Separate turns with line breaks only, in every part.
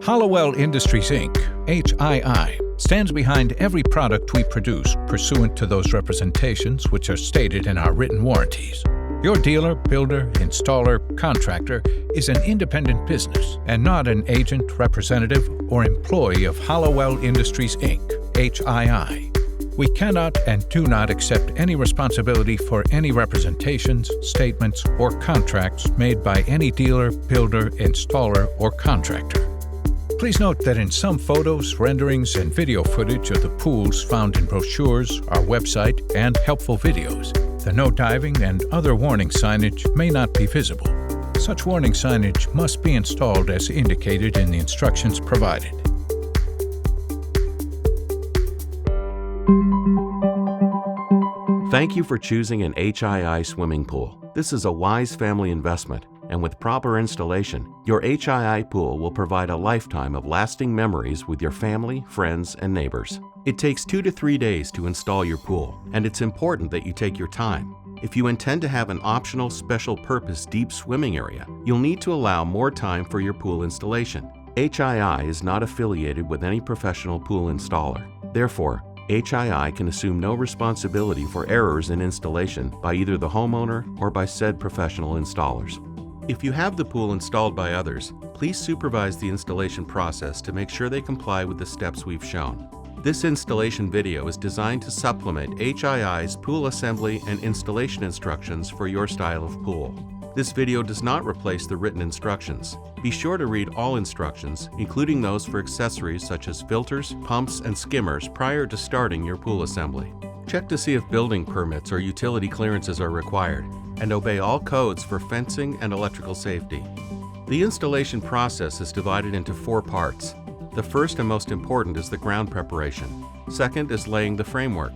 Hollowell Industries, Inc., HII, stands behind every product we produce pursuant to those representations which are stated in our written warranties. Your dealer, builder, installer, contractor is an independent business and not an agent, representative, or employee of Hollowell Industries, Inc., HII. We cannot and do not accept any responsibility for any representations, statements, or contracts made by any dealer, builder, installer, or contractor. Please note that in some photos, renderings, and video footage of the pools found in brochures, our website, and helpful videos, the no diving and other warning signage may not be visible. Such warning signage must be installed as indicated in the instructions provided.
Thank you for choosing an HII swimming pool. This is a wise family investment, and with proper installation, your HII pool will provide a lifetime of lasting memories with your family, friends, and neighbors. It takes 2 to 3 days to install your pool, and it's important that you take your time. If you intend to have an optional special purpose deep swimming area, you'll need to allow more time for your pool installation. HII is not affiliated with any professional pool installer. Therefore, HII can assume no responsibility for errors in installation by either the homeowner or by said professional installers. If you have the pool installed by others, please supervise the installation process to make sure they comply with the steps we've shown. This installation video is designed to supplement HII's pool assembly and installation instructions for your style of pool. This video does not replace the written instructions. Be sure to read all instructions, including those for accessories such as filters, pumps, and skimmers prior to starting your pool assembly. Check to see if building permits or utility clearances are required, and obey all codes for fencing and electrical safety. The installation process is divided into 4 parts. The first and most important is the ground preparation. Second is laying the framework.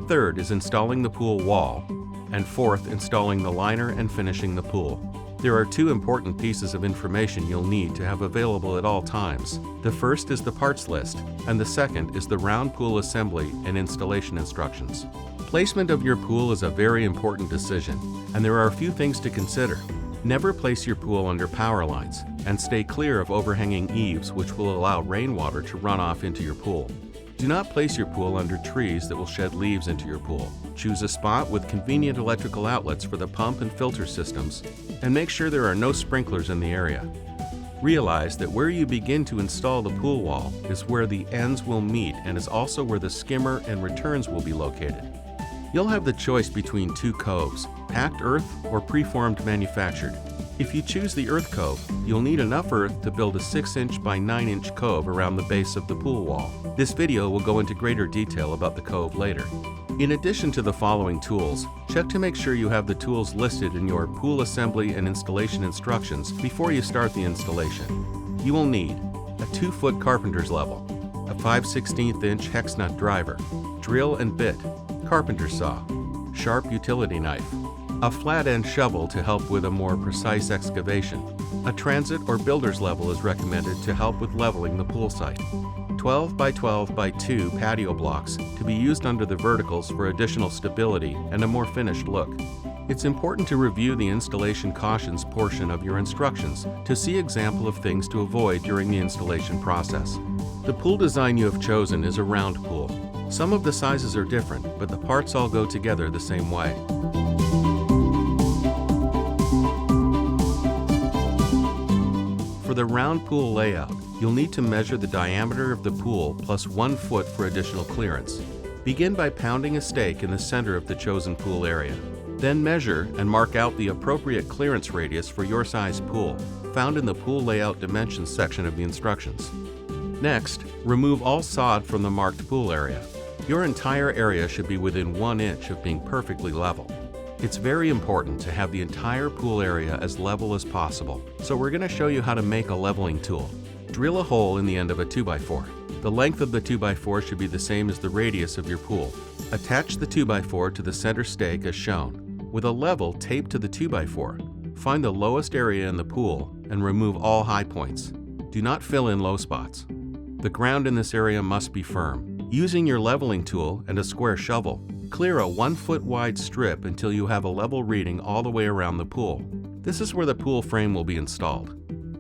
Third is installing the pool wall. And fourth, installing the liner and finishing the pool. There are 2 important pieces of information you'll need to have available at all times. The first is the parts list, and the second is the round pool assembly and installation instructions. Placement of your pool is a very important decision, and there are a few things to consider. Never place your pool under power lines, and stay clear of overhanging eaves which will allow rainwater to run off into your pool. Do not place your pool under trees that will shed leaves into your pool. Choose a spot with convenient electrical outlets for the pump and filter systems, and make sure there are no sprinklers in the area. Realize that where you begin to install the pool wall is where the ends will meet and is also where the skimmer and returns will be located. You'll have the choice between 2 coves, packed earth or preformed manufactured. If you choose the earth cove, you'll need enough earth to build a 6-inch by 9-inch cove around the base of the pool wall. This video will go into greater detail about the cove later. In addition to the following tools, check to make sure you have the tools listed in your pool assembly and installation instructions before you start the installation. You will need a 2-foot carpenter's level, a 5/16-inch hex nut driver, drill and bit, carpenter saw, sharp utility knife, a flat end shovel to help with a more precise excavation. A transit or builder's level is recommended to help with leveling the pool site. 12 by 12 by 2 patio blocks to be used under the verticals for additional stability and a more finished look. It's important to review the installation cautions portion of your instructions to see example of things to avoid during the installation process. The pool design you have chosen is a round pool. Some of the sizes are different, but the parts all go together the same way. For the round pool layout, you'll need to measure the diameter of the pool plus 1 foot for additional clearance. Begin by pounding a stake in the center of the chosen pool area. Then measure and mark out the appropriate clearance radius for your size pool, found in the Pool Layout Dimensions section of the instructions. Next, remove all sod from the marked pool area. Your entire area should be within 1 inch of being perfectly level. It's very important to have the entire pool area as level as possible, so we're going to show you how to make a leveling tool. Drill a hole in the end of a 2x4. The length of the 2x4 should be the same as the radius of your pool. Attach the 2x4 to the center stake as shown. With a level taped to the 2x4, find the lowest area in the pool and remove all high points. Do not fill in low spots. The ground in this area must be firm. Using your leveling tool and a square shovel, clear a 1 foot wide strip until you have a level reading all the way around the pool. This is where the pool frame will be installed.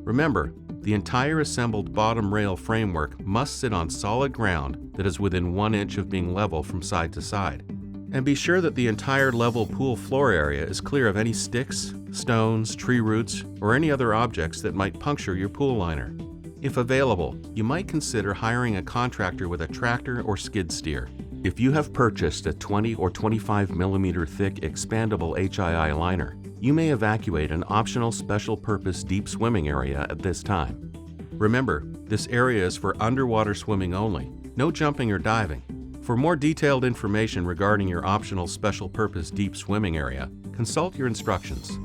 Remember, the entire assembled bottom rail framework must sit on solid ground that is within 1 inch of being level from side to side. And be sure that the entire level pool floor area is clear of any sticks, stones, tree roots, or any other objects that might puncture your pool liner. If available, you might consider hiring a contractor with a tractor or skid steer. If you have purchased a 20 or 25 millimeter thick expandable HII liner, you may evacuate an optional special purpose deep swimming area at this time. Remember, this area is for underwater swimming only, no jumping or diving. For more detailed information regarding your optional special purpose deep swimming area, consult your instructions.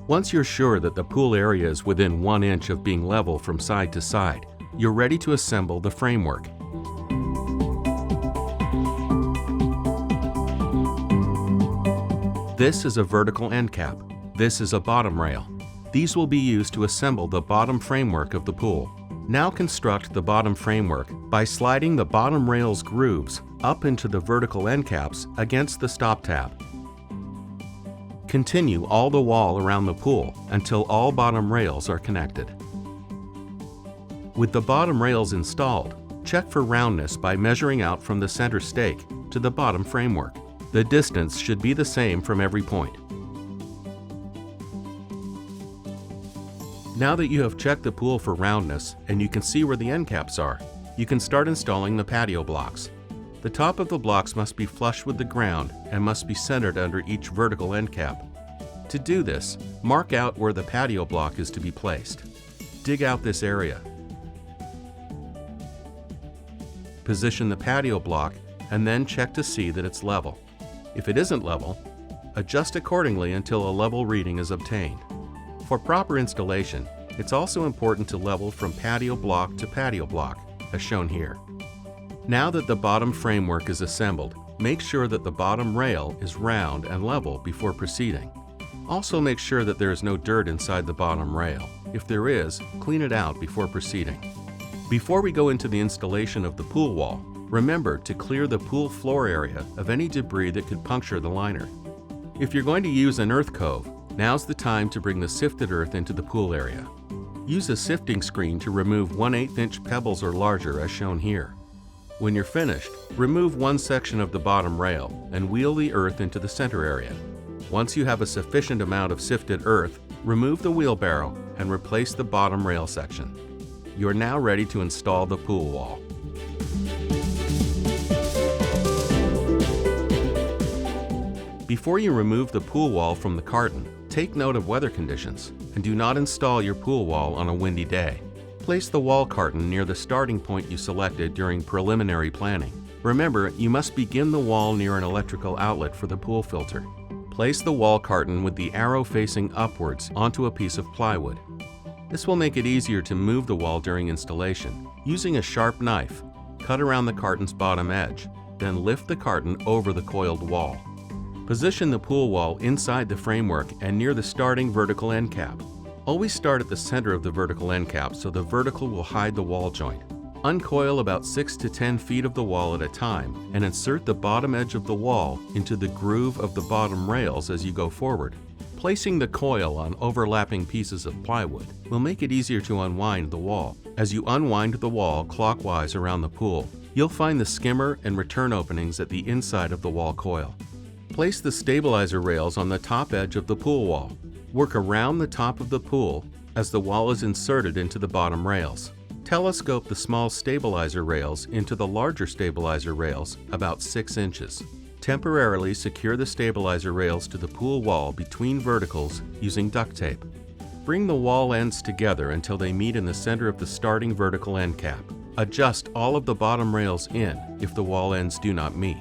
Once you're sure that the pool area is within 1 inch of being level from side to side, you're ready to assemble the framework. This is a vertical end cap. This is a bottom rail. These will be used to assemble the bottom framework of the pool. Now construct the bottom framework by sliding the bottom rail's grooves up into the vertical end caps against the stop tab. Continue all the wall around the pool until all bottom rails are connected. With the bottom rails installed, check for roundness by measuring out from the center stake to the bottom framework. The distance should be the same from every point. Now that you have checked the pool for roundness and you can see where the end caps are, you can start installing the patio blocks. The top of the blocks must be flush with the ground and must be centered under each vertical end cap. To do this, mark out where the patio block is to be placed. Dig out this area. Position the patio block and then check to see that it's level. If it isn't level, adjust accordingly until a level reading is obtained. For proper installation, it's also important to level from patio block to patio block, as shown here. Now that the bottom framework is assembled, make sure that the bottom rail is round and level before proceeding. Also make sure that there is no dirt inside the bottom rail. If there is, clean it out before proceeding. Before we go into the installation of the pool wall, remember to clear the pool floor area of any debris that could puncture the liner. If you're going to use an earth cove, now's the time to bring the sifted earth into the pool area. Use a sifting screen to remove 1/8 inch pebbles or larger as shown here. When you're finished, remove one section of the bottom rail and wheel the earth into the center area. Once you have a sufficient amount of sifted earth, remove the wheelbarrow and replace the bottom rail section. You are now ready to install the pool wall. Before you remove the pool wall from the carton, take note of weather conditions and do not install your pool wall on a windy day. Place the wall carton near the starting point you selected during preliminary planning. Remember, you must begin the wall near an electrical outlet for the pool filter. Place the wall carton with the arrow facing upwards onto a piece of plywood. This will make it easier to move the wall during installation. Using a sharp knife, cut around the carton's bottom edge, then lift the carton over the coiled wall. Position the pool wall inside the framework and near the starting vertical end cap. Always start at the center of the vertical end cap so the vertical will hide the wall joint. Uncoil about 6 to 10 feet of the wall at a time and insert the bottom edge of the wall into the groove of the bottom rails as you go forward. Placing the coil on overlapping pieces of plywood will make it easier to unwind the wall. As you unwind the wall clockwise around the pool, you'll find the skimmer and return openings at the inside of the wall coil. Place the stabilizer rails on the top edge of the pool wall. Work around the top of the pool as the wall is inserted into the bottom rails. Telescope the small stabilizer rails into the larger stabilizer rails about 6 inches. Temporarily secure the stabilizer rails to the pool wall between verticals using duct tape. Bring the wall ends together until they meet in the center of the starting vertical end cap. Adjust all of the bottom rails in if the wall ends do not meet.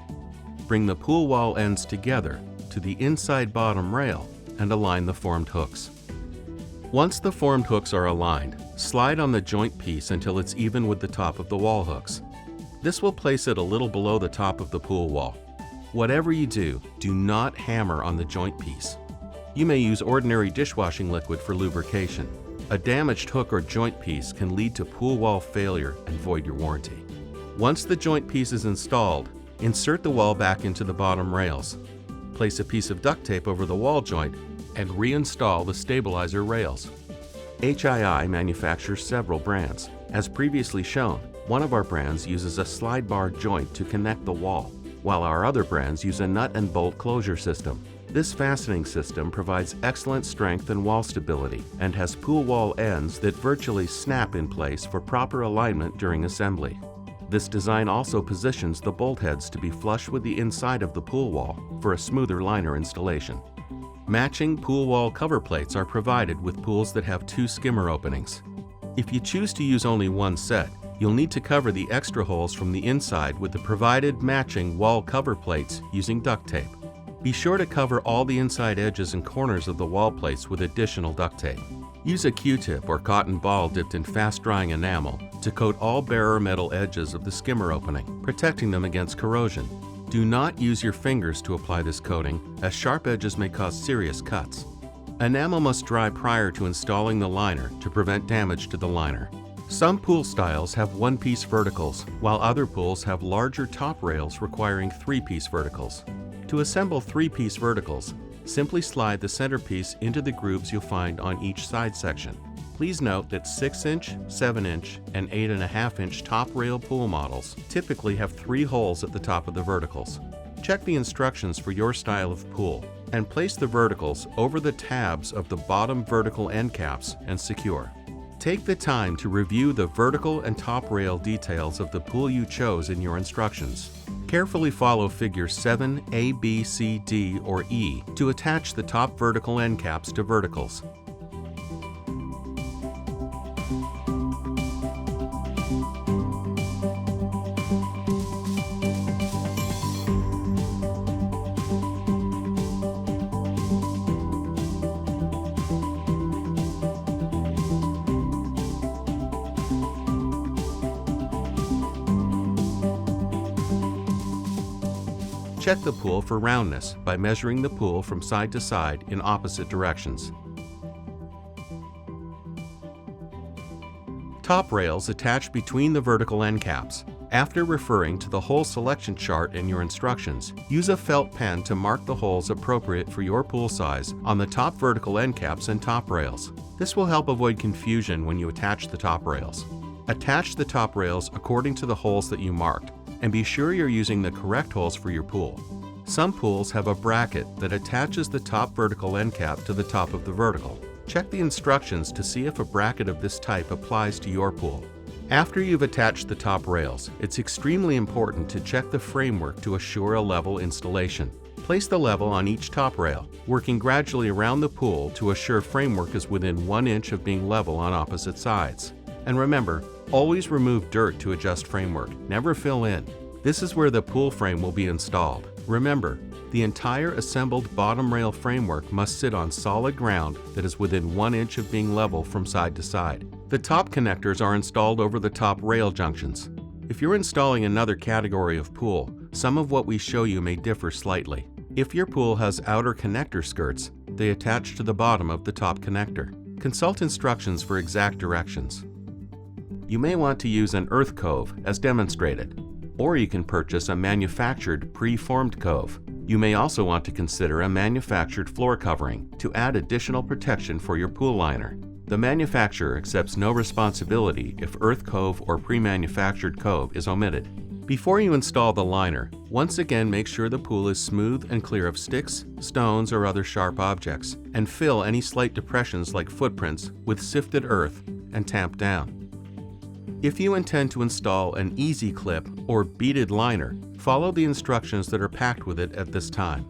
Bring the pool wall ends together to the inside bottom rail and align the formed hooks. Once the formed hooks are aligned, slide on the joint piece until it's even with the top of the wall hooks. This will place it a little below the top of the pool wall. Whatever you do, do not hammer on the joint piece. You may use ordinary dishwashing liquid for lubrication. A damaged hook or joint piece can lead to pool wall failure and void your warranty. Once the joint piece is installed, insert the wall back into the bottom rails. Place a piece of duct tape over the wall joint and reinstall the stabilizer rails. HII manufactures several brands. As previously shown, one of our brands uses a slide bar joint to connect the wall, while our other brands use a nut and bolt closure system. This fastening system provides excellent strength and wall stability and has pool wall ends that virtually snap in place for proper alignment during assembly. This design also positions the bolt heads to be flush with the inside of the pool wall for a smoother liner installation. Matching pool wall cover plates are provided with pools that have 2 skimmer openings. If you choose to use only one set, you'll need to cover the extra holes from the inside with the provided matching wall cover plates using duct tape. Be sure to cover all the inside edges and corners of the wall plates with additional duct tape. Use a Q-tip or cotton ball dipped in fast-drying enamel to coat all bare metal edges of the skimmer opening, protecting them against corrosion. Do not use your fingers to apply this coating, as sharp edges may cause serious cuts. Enamel must dry prior to installing the liner to prevent damage to the liner. Some pool styles have one-piece verticals, while other pools have larger top rails requiring 3-piece verticals. To assemble 3-piece verticals, simply slide the centerpiece into the grooves you'll find on each side section. Please note that 6-inch, 7-inch, and 8.5-inch top rail pool models typically have 3 holes at the top of the verticals. Check the instructions for your style of pool and place the verticals over the tabs of the bottom vertical end caps and secure. Take the time to review the vertical and top rail details of the pool you chose in your instructions. Carefully follow figure 7, A, B, C, D, or E to attach the top vertical end caps to verticals. Check the pool for roundness by measuring the pool from side to side in opposite directions. Top rails attach between the vertical end caps. After referring to the hole selection chart in your instructions, use a felt pen to mark the holes appropriate for your pool size on the top vertical end caps and top rails. This will help avoid confusion when you attach the top rails. Attach the top rails according to the holes that you marked, and be sure you're using the correct holes for your pool. Some pools have a bracket that attaches the top vertical end cap to the top of the vertical. Check the instructions to see if a bracket of this type applies to your pool. After you've attached the top rails, it's extremely important to check the framework to assure a level installation. Place the level on each top rail, working gradually around the pool to assure framework is within 1 inch of being level on opposite sides. And remember, always remove dirt to adjust framework, never fill in. This is where the pool frame will be installed. Remember, the entire assembled bottom rail framework must sit on solid ground that is within 1 inch of being level from side to side. The top connectors are installed over the top rail junctions. If you're installing another category of pool, some of what we show you may differ slightly. If your pool has outer connector skirts, they attach to the bottom of the top connector. Consult instructions for exact directions. You may want to use an earth cove as demonstrated, or you can purchase a manufactured pre-formed cove. You may also want to consider a manufactured floor covering to add additional protection for your pool liner. The manufacturer accepts no responsibility if earth cove or pre-manufactured cove is omitted. Before you install the liner, once again make sure the pool is smooth and clear of sticks, stones, or other sharp objects, and fill any slight depressions like footprints with sifted earth and tamp down. If you intend to install an easy clip or beaded liner, follow the instructions that are packed with it at this time.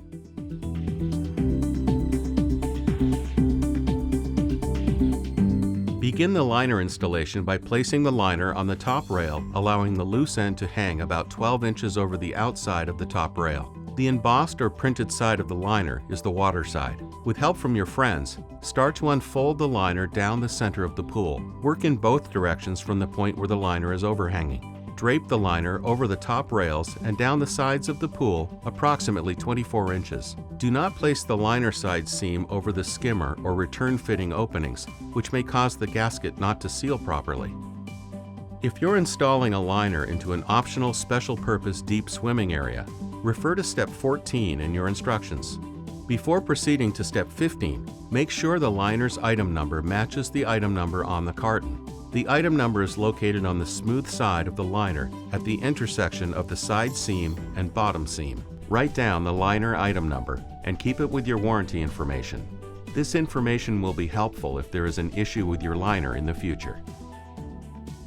Begin the liner installation by placing the liner on the top rail, allowing the loose end to hang about 12 inches over the outside of the top rail. The embossed or printed side of the liner is the water side. With help from your friends, start to unfold the liner down the center of the pool. Work in both directions from the point where the liner is overhanging. Drape the liner over the top rails and down the sides of the pool approximately 24 inches. Do not place the liner side seam over the skimmer or return fitting openings, which may cause the gasket not to seal properly. If you're installing a liner into an optional special purpose deep swimming area, refer to step 14 in your instructions. Before proceeding to step 15, make sure the liner's item number matches the item number on the carton. The item number is located on the smooth side of the liner at the intersection of the side seam and bottom seam. Write down the liner item number and keep it with your warranty information. This information will be helpful if there is an issue with your liner in the future.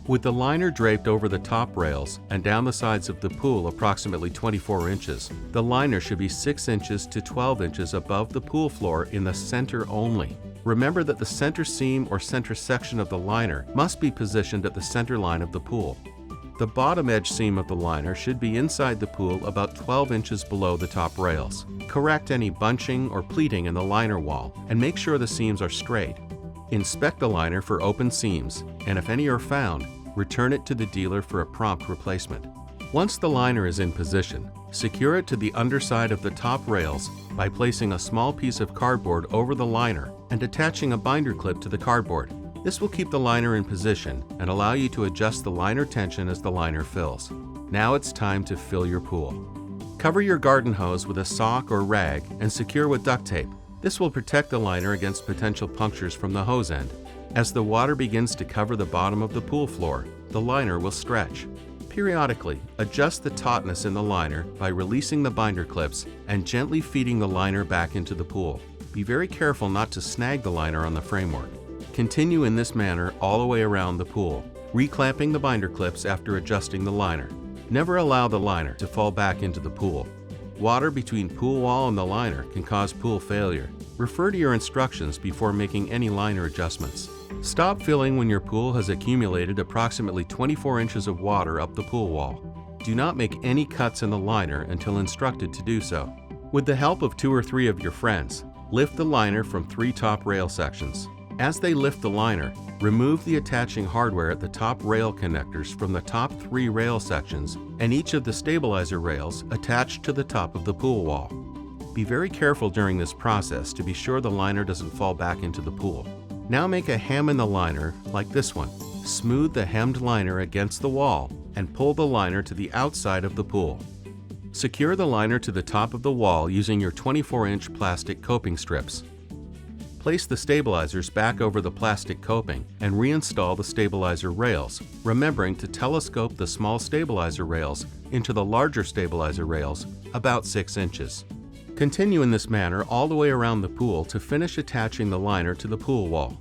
With the liner draped over the top rails and down the sides of the pool approximately 24 inches, the liner should be 6 inches to 12 inches above the pool floor in the center only. Remember that the center seam or center section of the liner must be positioned at the center line of the pool. The bottom edge seam of the liner should be inside the pool about 12 inches below the top rails. Correct any bunching or pleating in the liner wall and make sure the seams are straight. Inspect the liner for open seams, and if any are found, return it to the dealer for a prompt replacement. Once the liner is in position, secure it to the underside of the top rails by placing a small piece of cardboard over the liner and attaching a binder clip to the cardboard. This will keep the liner in position and allow you to adjust the liner tension as the liner fills. Now it's time to fill your pool. Cover your garden hose with a sock or rag and secure with duct tape. This will protect the liner against potential punctures from the hose end. As the water begins to cover the bottom of the pool floor, the liner will stretch. Periodically, adjust the tautness in the liner by releasing the binder clips and gently feeding the liner back into the pool. Be very careful not to snag the liner on the framework. Continue in this manner all the way around the pool, reclamping the binder clips after adjusting the liner. Never allow the liner to fall back into the pool. Water between pool wall and the liner can cause pool failure. Refer to your instructions before making any liner adjustments. Stop filling when your pool has accumulated approximately 24 inches of water up the pool wall. Do not make any cuts in the liner until instructed to do so. With the help of 2 or 3 of your friends, lift the liner from 3 top rail sections. As they lift the liner, remove the attaching hardware at the top rail connectors from the top 3 rail sections and each of the stabilizer rails attached to the top of the pool wall. Be very careful during this process to be sure the liner doesn't fall back into the pool. Now make a hem in the liner like this one. Smooth the hemmed liner against the wall and pull the liner to the outside of the pool. Secure the liner to the top of the wall using your 24-inch plastic coping strips. Place the stabilizers back over the plastic coping and reinstall the stabilizer rails, remembering to telescope the small stabilizer rails into the larger stabilizer rails about 6 inches. Continue in this manner all the way around the pool to finish attaching the liner to the pool wall.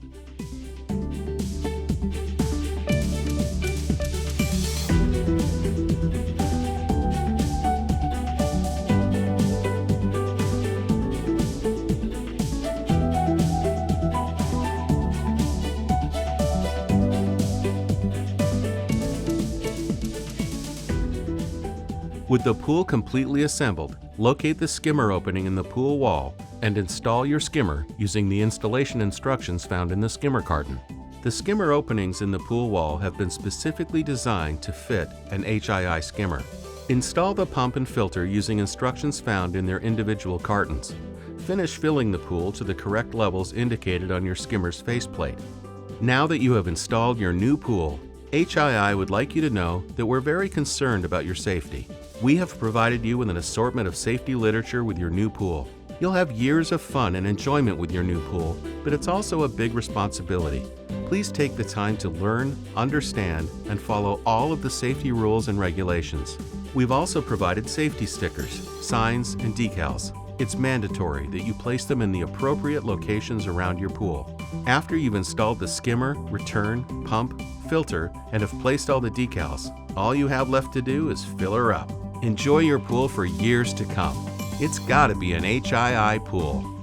With the pool completely assembled, locate the skimmer opening in the pool wall and install your skimmer using the installation instructions found in the skimmer carton. The skimmer openings in the pool wall have been specifically designed to fit an HII skimmer. Install the pump and filter using instructions found in their individual cartons. Finish filling the pool to the correct levels indicated on your skimmer's faceplate. Now that you have installed your new pool, HII would like you to know that we're very concerned about your safety. We have provided you with an assortment of safety literature with your new pool. You'll have years of fun and enjoyment with your new pool, but it's also a big responsibility. Please take the time to learn, understand, and follow all of the safety rules and regulations. We've also provided safety stickers, signs, and decals. It's mandatory that you place them in the appropriate locations around your pool. After you've installed the skimmer, return, pump, filter, and have placed all the decals, all you have left to do is fill her up. Enjoy your pool for years to come. It's gotta be an HII pool.